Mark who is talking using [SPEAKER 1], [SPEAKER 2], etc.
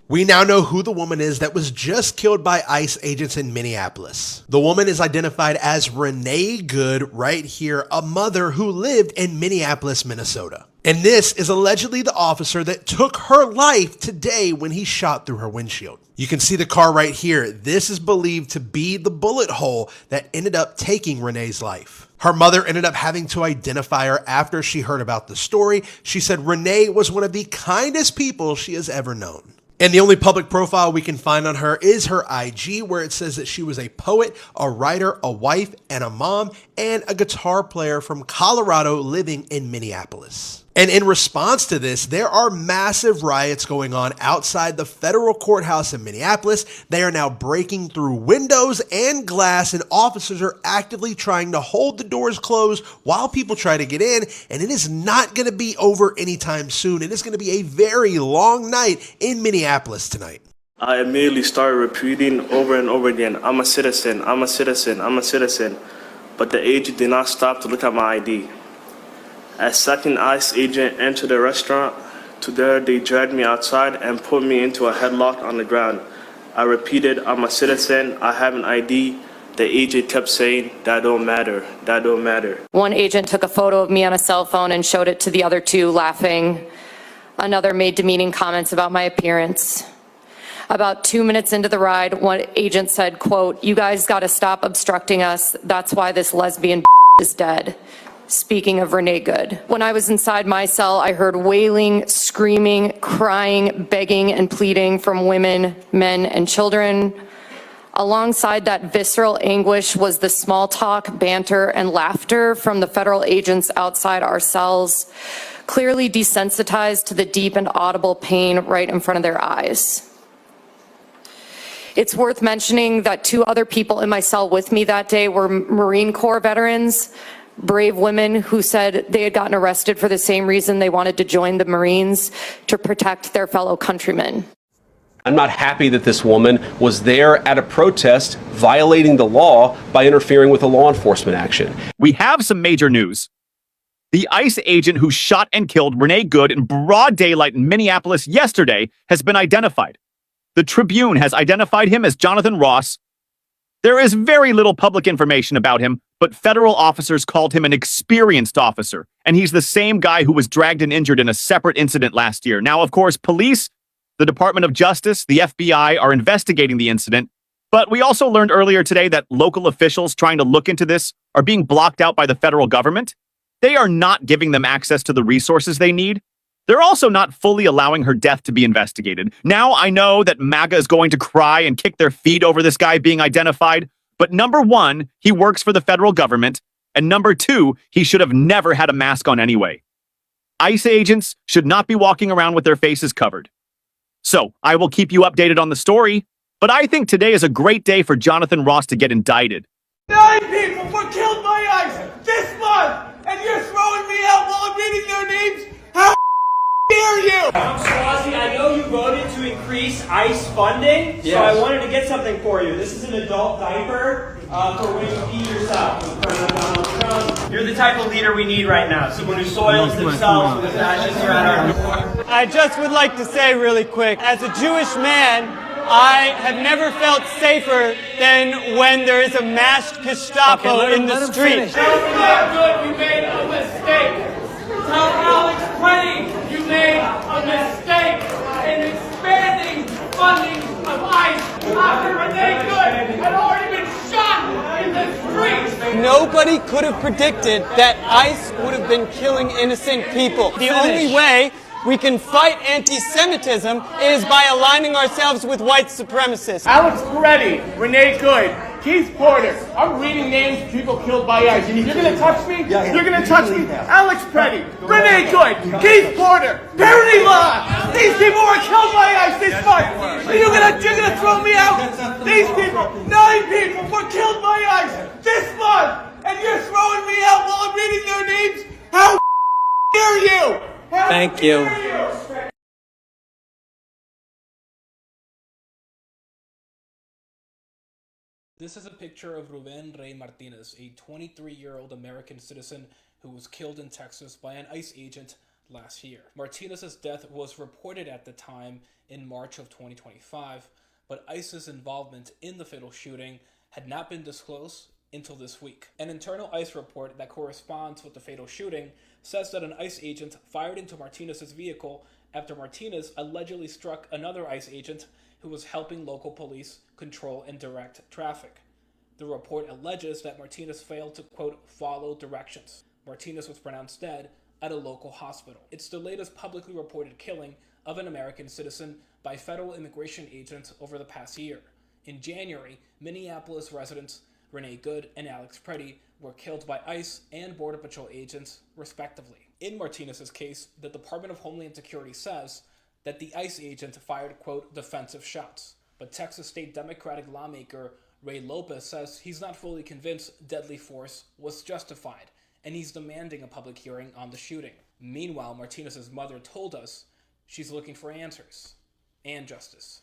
[SPEAKER 1] We now know who the woman is that was just killed by ICE agents in Minneapolis. The woman is identified as Renée Good right here, a mother who lived in Minneapolis, Minnesota. And this is allegedly the officer that took her life today when he shot through her windshield. You can see the car right here. This is believed to be the bullet hole that ended up taking Renée's life. Her mother ended up having to identify her after she heard about the story. She said Renée was one of the kindest people she has ever known. And the only public profile we can find on her is her IG, where it says that she was a poet, a writer, a wife, and a mom, and a guitar player from Colorado living in Minneapolis. And in response to this, there are massive riots going on outside the federal courthouse in Minneapolis. They are now breaking through windows and glass, and officers are actively trying to hold the doors closed while people try to get in. And it is not going to be over anytime soon. It is going to be a very long night in Minneapolis tonight.
[SPEAKER 2] I immediately started repeating over and over again, I'm a citizen, I'm a citizen, I'm a citizen. But the agent did not stop to look at my ID. As second ICE agent entered the restaurant, they dragged me outside and put me into a headlock on the ground. I repeated, I'm a citizen, I have an ID. The agent kept saying, that don't matter, that don't matter.
[SPEAKER 3] One agent took a photo of me on a cell phone and showed it to the other two, laughing. Another made demeaning comments about my appearance. About 2 minutes into the ride, one agent said, quote, "You guys gotta stop obstructing us. That's why this lesbian is dead." Speaking of Renée Good. When I was inside my cell, I heard wailing, screaming, crying, begging, and pleading from women, men, and children. Alongside that visceral anguish was the small talk, banter, and laughter from the federal agents outside our cells, clearly desensitized to the deep and audible pain right in front of their eyes. It's worth mentioning that two other people in my cell with me that day were Marine Corps veterans, brave women who said they had gotten arrested for the same reason they wanted to join the Marines, to protect their fellow countrymen.
[SPEAKER 4] I'm not happy that this woman was there at a protest violating the law by interfering with a law enforcement action.
[SPEAKER 5] We have some major news. The ICE agent who shot and killed Renée Good in broad daylight in Minneapolis yesterday has been identified. The Tribune has identified him as Jonathan Ross. There is very little public information about him, but federal officers called him an experienced officer, and he's the same guy who was dragged and injured in a separate incident last year. Now, of course, police, the Department of Justice, the FBI are investigating the incident, but we also learned earlier today that local officials trying to look into this are being blocked out by the federal government. They are not giving them access to the resources they need. They're also not fully allowing her death to be investigated. Now I know that MAGA is going to cry and kick their feet over this guy being identified, but number one, he works for the federal government, and number two, he should have never had a mask on anyway. ICE agents should not be walking around with their faces covered. So, I will keep you updated on the story, but I think today is a great day for Jonathan Ross to get indicted.
[SPEAKER 6] 9 people were killed by ICE this month, and you're throwing me out while I'm reading their names? How dare you?
[SPEAKER 7] Swazi, I know you voted to increase ICE funding, so I wanted to get something for you. This is an adult diaper for when you pee yourself. You're the type of leader we need right now, someone who soils themselves with ashes around our...
[SPEAKER 6] I just would like to say really quick, as a Jewish man, I have never felt safer than when there is a masked Gestapo in the street.
[SPEAKER 7] Tell Good you made a mistake. Tell Alex Penny you made a mistake in expanding funding of ICE after Renée Good had already been shot in the streets.
[SPEAKER 6] Nobody could have predicted that ICE would have been killing innocent people. The only way we can fight anti-Semitism is by aligning ourselves with white supremacists.
[SPEAKER 8] Alex Peretti, Renée Good, Keith Porter. I'm reading names of people killed by ICE. You're gonna touch me? You're gonna touch me? Alex Peretti, Renée Good, Keith Porter, Parody Law. These people were killed by ICE this month. You're gonna throw me out? These people, 9 people were killed by ICE this month, and you're throwing me out while I'm reading their names? How dare you?
[SPEAKER 6] Thank you.
[SPEAKER 9] This is a picture of Ruben Rey Martinez, a 23-year-old American citizen who was killed in Texas by an ICE agent last year. Martinez's death was reported at the time in March of 2025, but ICE's involvement in the fatal shooting had not been disclosed until this week. An internal ICE report that corresponds with the fatal shooting says that an ICE agent fired into Martinez's vehicle after Martinez allegedly struck another ICE agent who was helping local police control and direct traffic. The report alleges that Martinez failed to, quote, follow directions. Martinez was pronounced dead at a local hospital. It's the latest publicly reported killing of an American citizen by federal immigration agents over the past year. In January, Minneapolis residents Renée Good and Alex Preddy were killed by ICE and Border Patrol agents, respectively. In Martinez's case, the Department of Homeland Security says that the ICE agent fired, quote, defensive shots. But Texas state Democratic lawmaker Ray Lopez says he's not fully convinced deadly force was justified, and he's demanding a public hearing on the shooting. Meanwhile, Martinez's mother told us she's looking for answers and justice.